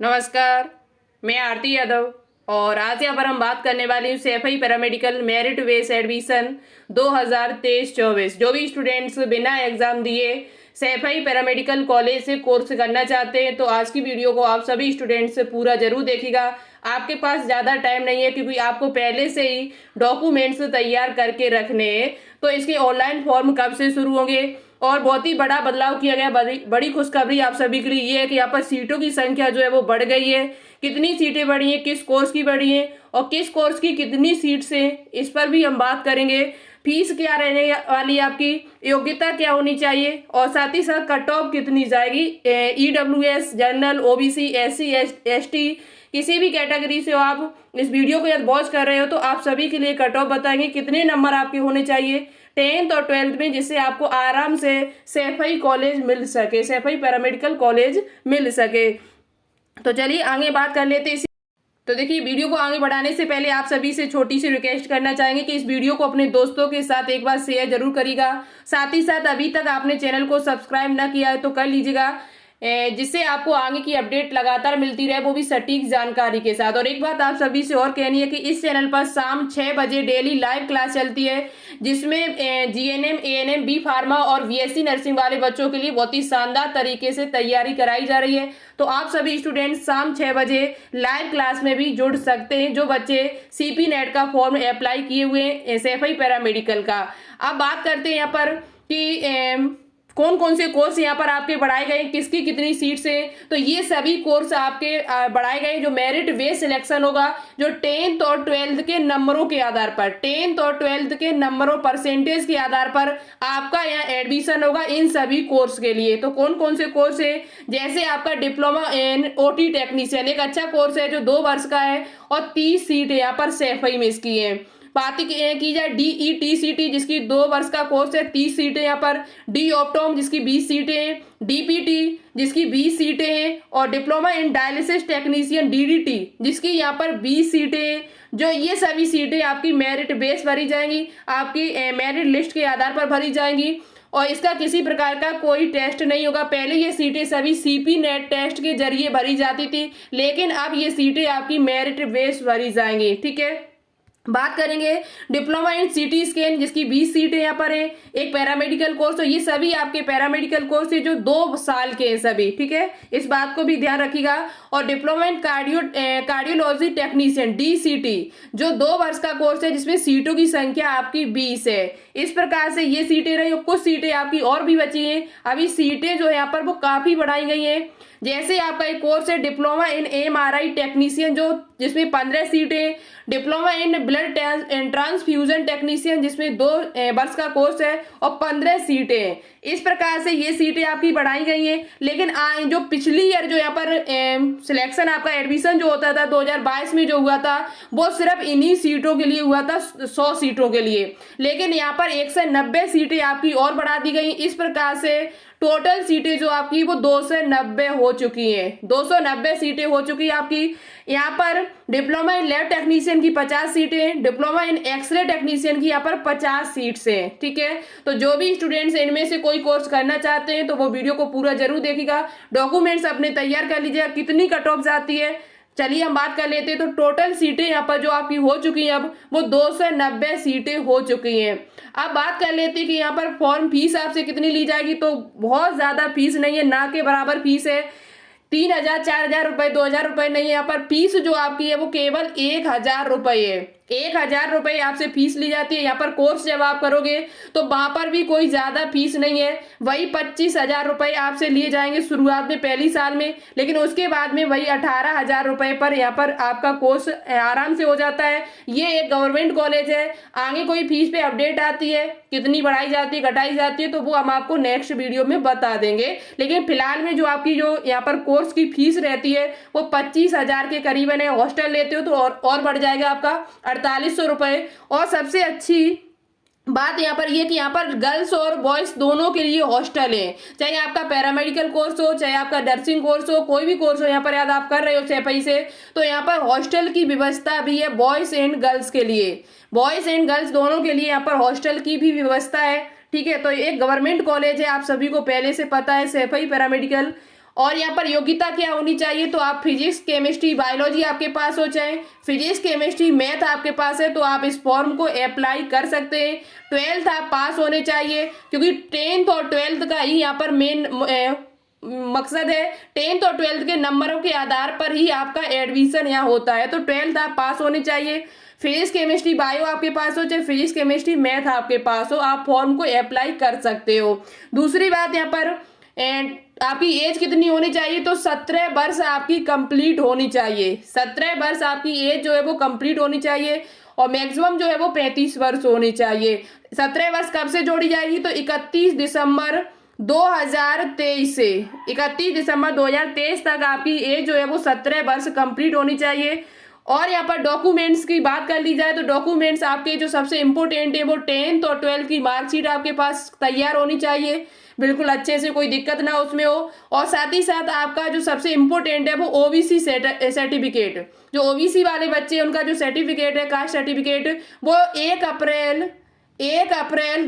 नमस्कार। मैं आरती यादव और आज यहाँ पर हम बात करने वाली हूँ Saifai paramedical merit base admission 2023-24। जो भी स्टूडेंट्स बिना एग्जाम दिए सैफई पैरामेडिकल कॉलेज से कोर्स करना चाहते हैं तो आज की वीडियो को आप सभी स्टूडेंट्स पूरा जरूर देखिएगा। आपके पास ज़्यादा टाइम नहीं है क्योंकि आपको पहले से ही डॉक्यूमेंट्स तैयार करके रखने हैं। तो इसके ऑनलाइन फॉर्म कब से शुरू होंगे और बहुत ही बड़ा बदलाव किया गया। बड़ी खुशखबरी आप सभी के लिए ये है कि यहाँ पर सीटों की संख्या जो है वो बढ़ गई है। कितनी सीटें बढ़ी हैं, किस कोर्स की बढ़ी हैं और किस कोर्स की कितनी सीट्स हैं, इस पर भी हम बात करेंगे। फीस क्या रहने वाली है, आपकी योग्यता क्या होनी चाहिए और साथ ही साथ कट ऑफ कितनी जाएगी। EWS, general, OBC, SC, ST किसी भी कैटेगरी से हो, आप इस वीडियो को यदि वॉच कर रहे हो तो आप सभी के लिए कट ऑफ बताएंगे कितने नंबर आपके होने चाहिए 10th और 12th में, जिससे आपको आराम से सैफई कॉलेज मिल सके, सैफई पैरामेडिकल कॉलेज मिल सके। तो चलिए आगे बात कर लेते हैं। तो देखिए, वीडियो को आगे बढ़ाने से पहले आप सभी से छोटी सी रिक्वेस्ट करना चाहेंगे कि इस वीडियो को अपने दोस्तों के साथ एक बार शेयर जरूर करिएगा। साथ ही साथ अभी तक आपने चैनल को सब्सक्राइब ना किया है तो कर लीजिएगा, जिससे आपको आगे की अपडेट लगातार मिलती रहे, वो भी सटीक जानकारी के साथ। और एक बात आप सभी से और कहनी है कि इस चैनल पर शाम 6 बजे डेली लाइव क्लास चलती है, जिसमें GNM, ANM, B फार्मा और BSc नर्सिंग वाले बच्चों के लिए बहुत ही शानदार तरीके से तैयारी कराई जा रही है। तो आप सभी स्टूडेंट शाम 6 बजे लाइव क्लास में भी जुड़ सकते हैं, जो बच्चे CP नेट का फॉर्म अप्लाई किए हुए हैं सैफई पैरामेडिकल का। अब बात करते हैं यहाँ पर कि कौन कौन से कोर्स यहाँ पर आपके बढ़ाए गए, किसकी कितनी सीट्स हैं। तो ये सभी कोर्स आपके बढ़ाए गए, जो मेरिट बेस सिलेक्शन होगा, जो 10th और 12th के नंबरों के आधार पर, 10th और 12th के नंबरों परसेंटेज के आधार पर आपका यहाँ एडमिशन होगा इन सभी कोर्स के लिए। तो कौन कौन से कोर्स है, जैसे आपका डिप्लोमा इन OT टेक्नीशियन, एक अच्छा कोर्स है जो 2 वर्ष का है और 30 सीट यहाँ पर सैफई में इसकी है। बात की जाए DETCT, जिसकी 2 वर्ष का कोर्स है, 30 सीटें यहाँ पर। डी ऑप्टोम, जिसकी 20 सीटें हैं। DPT, जिसकी 20 सीटें हैं। और diploma in dialysis technician DDT, जिसकी यहाँ पर 20 सीटें हैं। जो ये सभी सीटें आपकी मेरिट बेस भरी जाएंगी, आपकी मेरिट लिस्ट के आधार पर भरी जाएंगी और इसका किसी प्रकार का कोई टेस्ट नहीं होगा। पहले ये सीटें सभी CP नेट टेस्ट के जरिए भरी जाती थी, लेकिन अब ये सीटें आपकी मेरिट बेस भरी जाएंगी। ठीक है, बात करेंगे डिप्लोमा इन CT स्कैन, जिसकी 20 सीटें यहाँ पर है। एक पैरामेडिकल कोर्स, तो ये सभी आपके पैरामेडिकल कोर्स है जो 2 साल के हैं सभी। ठीक है, इस बात को भी ध्यान रखिएगा। और diploma in cardiology technician DCT, जो 2 वर्ष का कोर्स है, जिसमें सीटों की संख्या आपकी 20 है। इस प्रकार से ये सीटें रही, कुछ सीटें आपकी और भी बची हैं। अभी सीटें जो यहाँ पर वो काफी बढ़ाई गई हैं। जैसे आपका एक कोर्स है डिप्लोमा इन MRI टेक्नीशियन, जिसमें 15 सीटें। Diploma in blood transfusion technician, जिसमें 2 वर्ष का कोर्स है और 15 सीटें। इस प्रकार से ये सीटें आपकी बढ़ाई गई हैं। लेकिन जो पिछली ईयर जो यहाँ पर सिलेक्शन आपका एडमिशन जो होता था 2022 में जो हुआ था, वो सिर्फ इन्हीं सीटों के लिए हुआ था, 100 सीटों के लिए। लेकिन यहाँ पर 190 सीटें आपकी और बढ़ा दी गई। इस प्रकार से टोटल सीटें जो आपकी वो 290 हो चुकी हैं। 290 सीटें हो चुकी है आपकी। यहाँ पर डिप्लोमा इन लैब टेक्नीशियन की 50 सीटें, डिप्लोमा इन एक्सरे टेक्नीशियन की यहाँ पर 50 सीट्स हैं। ठीक है, तो जो भी स्टूडेंट्स इनमें से कोई कोर्स करना चाहते हैं तो वो वीडियो को पूरा जरूर देखिएगा। डॉक्यूमेंट्स अपने तैयार कर लीजिएगा। कितनी कट ऑफ जाती है, चलिए हम बात कर लेते हैं। तो टोटल सीटें यहाँ पर जो आपकी हो चुकी हैं, अब वो 290 सीटें हो चुकी हैं। अब बात कर लेते हैं कि यहाँ पर फॉर्म फीस आपसे कितनी ली जाएगी। तो बहुत ज्यादा फीस नहीं है, ना के बराबर फीस है। 3000, 4000 रुपए, 2000 रुपए नहीं है। यहाँ पर फीस जो आपकी है वो केवल 1000 रुपए है। 1000 रुपए आपसे फीस ली जाती है। यहाँ पर कोर्स जब आप करोगे तो वहां पर भी कोई ज्यादा फीस नहीं है। वही 25,000 रुपए आपसे लिए जाएंगे शुरुआत में, पहली साल में। लेकिन उसके बाद में वही 18,000 रुपए पर यहाँ पर आपका कोर्स आराम से हो जाता है। ये एक गवर्नमेंट कॉलेज है। आगे कोई फीस पे अपडेट आती है, कितनी बढ़ाई जाती है, घटाई जाती है, तो वो हम आपको नेक्स्ट वीडियो में बता देंगे। लेकिन फिलहाल में जो आपकी जो यहाँ पर कोर्स की फीस रहती है वो 25,000 के करीबन है। हॉस्टल लेते हो तो और बढ़ जाएगा आपका 4800 रुपए। और सबसे अच्छी बात यहाँ पर ये कि यहाँ पर गर्ल्स और बॉयज दोनों के लिए हॉस्टल है। चाहे आपका पैरामेडिकल कोर्स हो, चाहे आपका नर्सिंग कोर्स हो, कोई भी कोर्स हो यहाँ पर याद आप कर रहे हो सैफई से, तो यहाँ पर हॉस्टल की व्यवस्था भी है बॉयज एंड गर्ल्स के लिए। बॉयज एंड गर्ल्स दोनों के लिए यहाँ पर हॉस्टल की भी व्यवस्था है। ठीक है, तो एक गवर्नमेंट कॉलेज है, आप सभी को पहले से पता है, सैफई पैरामेडिकल। और यहाँ पर योग्यता क्या होनी चाहिए, तो आप फिजिक्स केमिस्ट्री बायोलॉजी आपके पास हो, चाहे फिजिक्स केमिस्ट्री मैथ आपके पास है तो आप इस फॉर्म को अप्लाई कर सकते हैं। 12th आप पास होने चाहिए, क्योंकि 10th और 12th का ही यहाँ पर मेन मकसद है। 10th और 12th के नंबरों के आधार पर ही आपका एडमिशन यहाँ होता है। तो 12th आप पास होने चाहिए, फिजिक्स केमिस्ट्री बायो आपके पास हो, चाहे फिजिक्स केमिस्ट्री मैथ आपके पास हो, आप फॉर्म को अप्लाई कर सकते हो। दूसरी बात यहाँ पर आपकी एज कितनी होनी चाहिए, तो 17 वर्ष आपकी कंप्लीट होनी चाहिए। 17 वर्ष आपकी एज जो है वो कंप्लीट होनी चाहिए और मैक्सिमम जो है वो 35 वर्ष होनी चाहिए। 17 वर्ष कब से जोड़ी जाएगी, तो 31 दिसंबर 2023 से 31 दिसंबर 2023 तक आपकी एज जो है वो 17 वर्ष कंप्लीट होनी चाहिए। और यहाँ पर डॉक्यूमेंट्स की बात कर ली जाए तो डॉक्यूमेंट्स आपके जो सबसे इम्पोर्टेंट है वो 10th और 12th की मार्कशीट आपके पास तैयार होनी चाहिए, बिल्कुल अच्छे से, कोई दिक्कत ना उसमें हो। और साथ ही साथ आपका जो सबसे इम्पोर्टेंट है वो ओबीसी सर्टिफिकेट, जो ओबीसी वाले बच्चे उनका जो सर्टिफिकेट है, कास्ट सर्टिफिकेट, वो 1 अप्रैल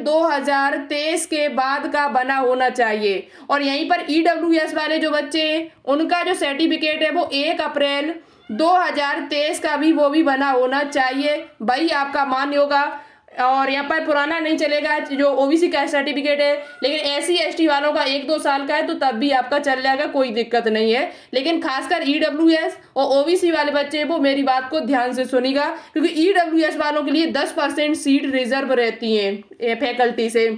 2023 के बाद का बना होना चाहिए। और यहीं पर ईडब्ल्यूएस वाले जो बच्चे हैं उनका जो सर्टिफिकेट है वो 1 अप्रैल 2023 का भी वो भी बना होना चाहिए, वही आपका मान्य होगा। और यहाँ पर पुराना नहीं चलेगा जो ओबीसी का सर्टिफिकेट है, लेकिन एससी एसटी वालों का 1-2 साल का है तो तब भी आपका चल जाएगा, कोई दिक्कत नहीं है। लेकिन खासकर ईडब्ल्यूएस और ओबीसी वाले बच्चे वो मेरी बात को ध्यान से सुनिएगा, क्योंकि ईडब्ल्यूएस वालों के लिए 10% सीट रिजर्व रहती है फैकल्टी से।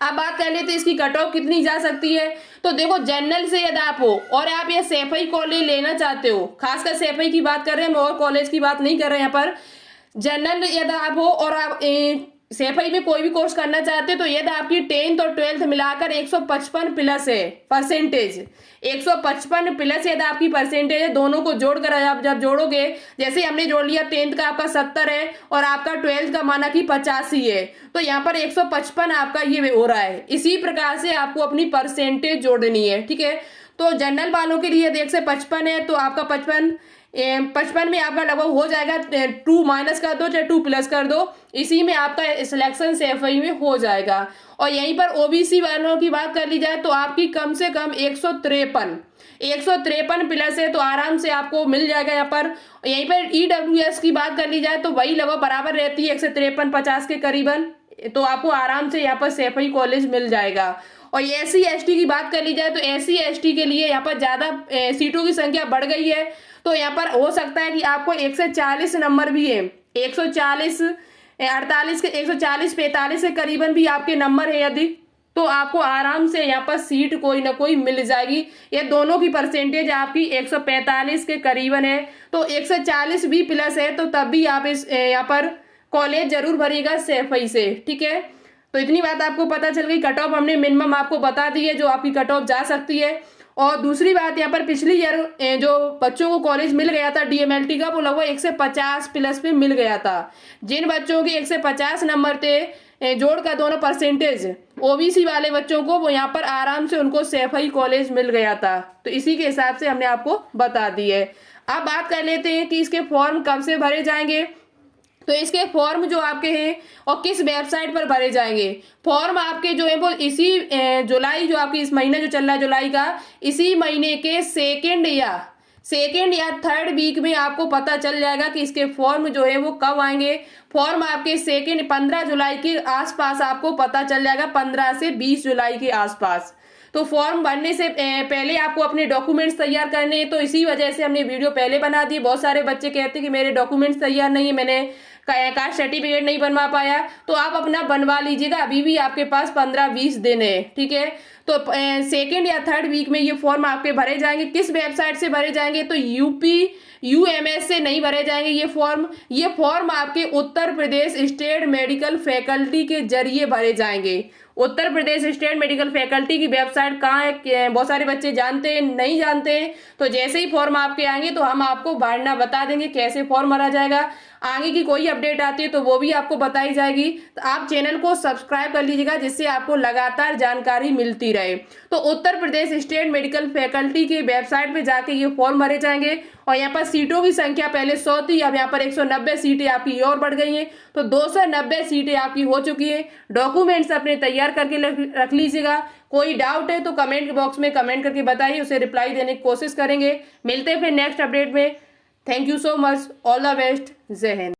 अब बात कर लेते हैं इसकी कट ऑफ कितनी जा सकती है। तो देखो, जनरल से यदि आप हो और आप ये सैफई कॉलेज लेना चाहते हो, खासकर सैफई की बात कर रहे हैं, और कॉलेज की बात नहीं कर रहे हैं यहाँ पर, जनरल यदि आप हो और आप सैफई में कोई भी कोर्स करना चाहते हो, तो यदि आपकी 10th और 12th मिलाकर 155 प्लस है परसेंटेज, 155 प्लस यदि आपकी परसेंटेज है, दोनों को जोड़कर आप जब जोड़ोगे, जैसे हमने जोड़ लिया 10th का आपका 70 है और आपका 12th का माना कि 85 है, तो यहाँ पर 155 आपका ये हो रहा है। इसी प्रकार से आपको अपनी परसेंटेज जोड़नी है, ठीक है। तो जनरल वालों के लिए देख से 55 है तो आपका 55 में आपका लगभग हो जाएगा, 2 माइनस कर दो चाहे 2 प्लस कर दो, इसी में आपका सिलेक्शन सैफई में हो जाएगा। और यहीं पर ओबीसी वालों की बात कर ली जाए तो आपकी कम से कम 153 प्लस है तो आराम से आपको मिल जाएगा यहाँ पर। यहीं पर ईडब्ल्यूएस की बात कर ली जाए तो वही लगभग बराबर रहती है 153-50 के करीबन, तो आपको आराम से यहाँ पर सैफई कॉलेज मिल जाएगा। और एससी एसटी की बात कर ली जाए तो एससी एसटी के लिए यहाँ पर ज़्यादा सीटों की संख्या बढ़ गई है, तो यहाँ पर हो सकता है कि आपको 140 नंबर भी है, 140 48 के 140 45 के करीबन भी आपके नंबर है यदि, तो आपको आराम से यहाँ पर सीट कोई ना कोई मिल जाएगी। ये दोनों की परसेंटेज आपकी 145 के करीबन है, तो 140 भी प्लस है तो तब भी आप इस यहाँ पर कॉलेज जरूर भरिएगा सैफई से, ठीक है। तो इतनी बात आपको पता चल गई। कट ऑफ हमने मिनिमम आपको बता दी है जो आपकी कट ऑफ जा सकती है। और दूसरी बात, यहाँ पर पिछली ईयर जो बच्चों को कॉलेज मिल गया था डीएमएलटी का, वो लगभग 150 प्लस पे मिल गया था। जिन बच्चों के 150 नंबर थे जोड़ का दोनों परसेंटेज, ओबीसी वाले बच्चों को वो यहाँ पर आराम से उनको सैफई कॉलेज मिल गया था, तो इसी के हिसाब से हमने आपको बता दी है। अब बात कर लेते हैं कि इसके फॉर्म कब से भरे जाएंगे। तो इसके फॉर्म जो आपके हैं और किस वेबसाइट पर भरे जाएंगे। फॉर्म आपके जो है वो इसी जुलाई, जो आपकी इस महीने जो चल रहा है जुलाई का, इसी महीने के सेकेंड या थर्ड वीक में आपको पता चल जाएगा कि इसके फॉर्म जो है वो कब आएंगे। फॉर्म आपके 15 जुलाई के आसपास आपको पता चल जाएगा, 15 से 20 जुलाई के आसपास। तो फॉर्म भरने से पहले आपको अपने डॉक्यूमेंट्स तैयार करने हैं, तो इसी वजह से हमने वीडियो पहले बना दी। बहुत सारे बच्चे कहते हैं कि मेरे डॉक्यूमेंट्स तैयार नहीं है, मैंने कास्ट सर्टिफिकेट नहीं बनवा पाया, तो आप अपना बनवा लीजिएगा, अभी भी आपके पास 15-20 दिन है, ठीक है। तो सेकेंड या थर्ड वीक में ये फॉर्म आपके भरे जाएंगे। किस वेबसाइट से भरे जाएंगे, तो UMS से नहीं भरे जाएंगे ये फॉर्म आपके Uttar Pradesh state medical faculty के जरिए भरे जाएंगे। Uttar Pradesh state medical faculty की वेबसाइट कहाँ है, बहुत सारे बच्चे जानते हैं, नहीं जानते हैं, तो जैसे ही फॉर्म आपके आएंगे तो हम आपको भरना बता देंगे कैसे फॉर्म भरा जाएगा। आगे की कोई अपडेट आती है तो वो भी आपको बताई जाएगी। तो आप चैनल को सब्सक्राइब कर लीजिएगा जिससे आपको लगातार जानकारी मिलती रहे। तो Uttar Pradesh state medical faculty की वेबसाइट पे जाके ये फॉर्म भरे जाएंगे और यहाँ पर सीटों की संख्या पहले 100 थी, अब यहाँ पर 190 सीटें आपकी और बढ़ गई हैं, तो 290 सीटें आपकी हो चुकी हैं। डॉक्यूमेंट्स अपने तैयार करके रख लीजिएगा। कोई डाउट है तो कमेंट बॉक्स में कमेंट करके बताइए, उसे रिप्लाई देने की कोशिश करेंगे। मिलते हैं फिर नेक्स्ट अपडेट में। Thank you so much, all the best, जय हिंद।